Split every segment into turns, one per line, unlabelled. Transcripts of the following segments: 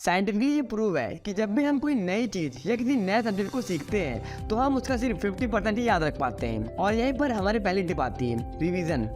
Scientifically ये prove है कि जब भी हम कोई नई चीज या किसी नए सब्जेक्ट को सीखते हैं तो हम उसका सिर्फ 50% ही याद रख पाते हैं। और यहीं पर हमारी पहली टिप आती है, रिवीजन।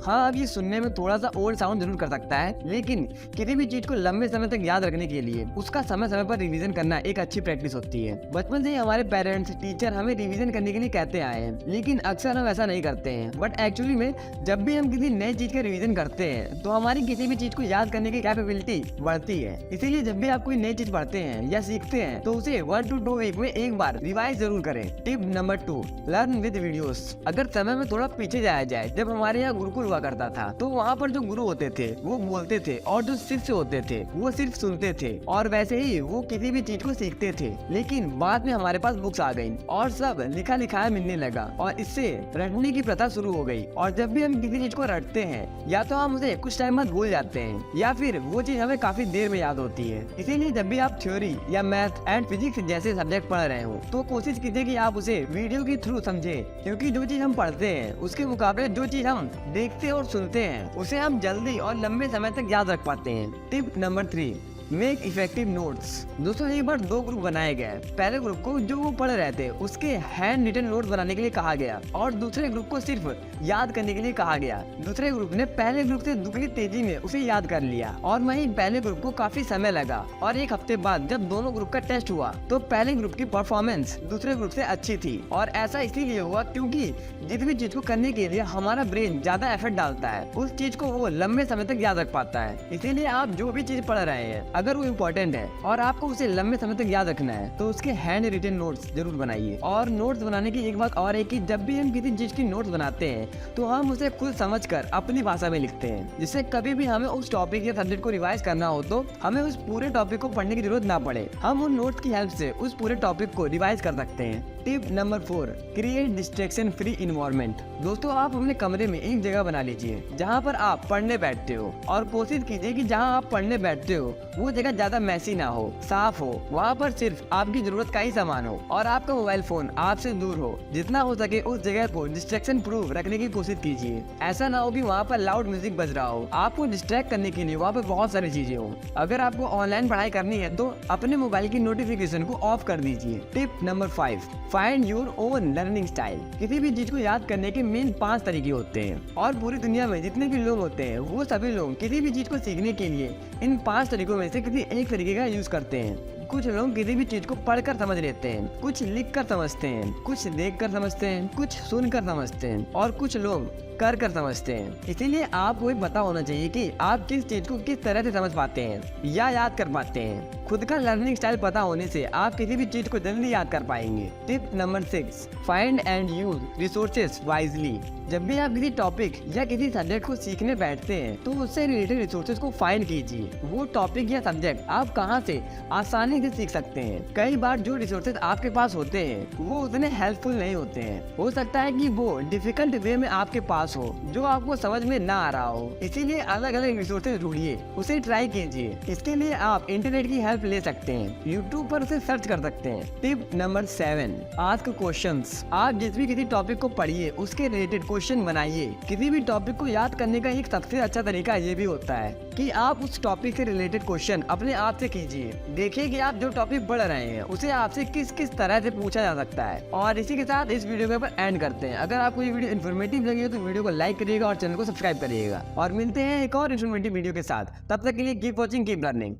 हाँ, अब ये सुनने में थोड़ा सा ओल्ड साउंड जरूर कर सकता है, लेकिन किसी भी चीज को लंबे समय तक याद रखने के लिए उसका समय समय पर रिवीजन करना एक अच्छी प्रैक्टिस होती है। बचपन से ही हमारे पेरेंट्स, टीचर हमें रिवीजन करने के लिए कहते आए हैं, लेकिन अक्सर हम ऐसा नहीं करते हैं। बट एक्चुअली में जब भी हम किसी नई चीज का रिवीजन करते हैं तो हमारी किसी भी चीज को याद करने की कैपेबिलिटी बढ़ती है। इसीलिए जब भी आप कोई नई चीज पढ़ते हैं या सीखते हैं तो उसे 1 to 2 वीक में एक बार रिवाइज जरूर करें। Tip number 2, learn with videos. अगर समय में थोड़ा पीछे जाया जाए, जब हमारे यहाँ गुरुकुल हुआ करता था तो वहाँ पर जो गुरु होते थे वो बोलते थे और जो शिष्य होते थे वो सिर्फ सुनते थे, और वैसे ही वो किसी भी चीज को सीखते थे। लेकिन बाद में हमारे पास बुक्स आ गई और सब लिखा लिखाया मिलने लगा और इससे रटने की प्रथा शुरू हो गई। और जब भी हम किसी चीज को रटते हैं या तो हम उसे कुछ टाइम बाद भूल जाते हैं या फिर वो चीज हमें काफी देर में याद होती है। इसीलिए जब भी आप थ्योरी या मैथ एंड फिजिक्स जैसे सब्जेक्ट पढ़ रहे हो तो कोशिश कीजिए कि आप उसे वीडियो के थ्रू समझे, क्योंकि जो चीज हम पढ़ते हैं उसके मुकाबले जो चीज हम देखते और सुनते हैं उसे हम जल्दी और लंबे समय तक याद रख पाते हैं। Tip number 3, make effective notes. दोस्तों, एक बार 2 ग्रुप बनाए गए। पहले ग्रुप को जो वो पढ़ रहे थे उसके हैंड रिटन नोट्स बनाने के लिए कहा गया और दूसरे ग्रुप को सिर्फ याद करने के लिए कहा गया। दूसरे ग्रुप ने पहले ग्रुप से दुगनी तेजी में उसे याद कर लिया और वहीं पहले ग्रुप को काफी समय लगा। और 1 हफ्ते बाद जब दोनों ग्रुप का टेस्ट हुआ तो पहले ग्रुप की परफॉर्मेंस दूसरे ग्रुप से अच्छी थी। और ऐसा इसीलिए हुआ क्योंकि जिस भी चीज को करने के लिए हमारा ब्रेन ज्यादा एफर्ट डालता है उस चीज को वो लंबे समय तक याद रख पाता है। इसीलिए आप जो भी चीज पढ़ रहे हैं अगर वो इम्पोर्टेंट है और आपको उसे लंबे समय तक याद रखना है तो उसके हैंड रिटन नोट्स जरूर बनाइए। और नोट्स बनाने की एक बात और है कि जब भी हम किसी चीज की नोट्स बनाते हैं तो हम उसे खुद समझकर अपनी भाषा में लिखते हैं, जिससे कभी भी हमें उस टॉपिक या सब्जेक्ट को रिवाइज करना हो तो हमें उस पूरे टॉपिक को पढ़ने की जरूरत ना पड़े। हम उन नोट्स की हेल्प से उस पूरे टॉपिक को रिवाइज कर सकते हैं। Tip number 4, create distraction free environment. दोस्तों, आप अपने कमरे में एक जगह बना लीजिए जहाँ पर आप पढ़ने बैठते हो और कोशिश कीजिए कि जहाँ आप पढ़ने बैठते हो वो जगह ज्यादा मैसी ना हो, साफ हो। वहाँ पर सिर्फ आपकी जरूरत का ही सामान हो और आपका मोबाइल फोन आपसे दूर हो। जितना हो सके उस जगह को डिस्ट्रैक्शन प्रूफ रखने की कोशिश कीजिए। ऐसा ना हो कि वहाँ पर लाउड म्यूजिक बज रहा हो। आपको डिस्ट्रैक्ट करने के लिए वहाँ पर बहुत सारी चीजें हो। अगर आपको ऑनलाइन पढ़ाई करनी है तो अपने मोबाइल की नोटिफिकेशन को ऑफ कर दीजिए। Tip number 5, find your own learning style. किसी भी चीज को याद करने के मेन 5 तरीके होते हैं और पूरी दुनिया में जितने भी लोग होते हैं वो सभी लोग किसी भी चीज को सीखने के लिए इन 5 तरीकों में से किसी एक तरीके का यूज करते हैं। कुछ लोग किसी भी चीज को पढ़कर समझ लेते हैं, कुछ लिखकर समझते हैं, कुछ देखकर समझते हैं, कुछ सुनकर समझते हैं और कुछ लोग कर समझते हैं। इसीलिए आपको ये पता होना चाहिए कि आप किस चीज को किस तरह से समझ पाते हैं या याद कर पाते हैं। खुद का लर्निंग स्टाइल पता होने से आप किसी भी चीज को जल्दी याद कर पाएंगे। Tip number 6, find and use resources wisely. जब भी आप किसी टॉपिक या किसी सब्जेक्ट को सीखने बैठते हैं तो उससे रिलेटेड रिसोर्सेज को फाइंड कीजिए। वो टॉपिक या सब्जेक्ट आप कहाँ से आसानी से सीख सकते हैं। कई बार जो रिसोर्सेज आपके पास होते हैं वो उतने हेल्पफुल नहीं होते हैं। हो सकता है कि वो डिफिकल्ट वे में आपके पास हो जो आपको समझ में ना आ रहा हो। इसीलिए अलग अलग रिसोर्सेज ढूंढिए, उसे ट्राई कीजिए। इसके लिए आप इंटरनेट की हेल्प ले सकते हैं, यूट्यूब पर उसे सर्च कर सकते हैं। Tip number 7, ask questions. आप जिस भी किसी टॉपिक को पढ़िए उसके रिलेटेड क्वेश्चन बनाइए। किसी भी टॉपिक को याद करने का एक सबसे अच्छा तरीका ये भी होता है कि आप उस टॉपिक से रिलेटेड क्वेश्चन अपने आप से कीजिए। देखिए कि आप जो टॉपिक पढ़ रहे हैं उसे आपसे किस किस तरह से पूछा जा सकता है। और इसी के साथ इस वीडियो के ऊपर एंड करते हैं। अगर आपको ये वीडियो इन्फॉर्मेटिव लगी हो तो वीडियो को लाइक करिएगा और चैनल को सब्सक्राइब करिएगा। और मिलते हैं एक और इन्फॉर्मेटिव वीडियो के साथ। तब तक के लिए कीप वॉचिंग, कीप लर्निंग।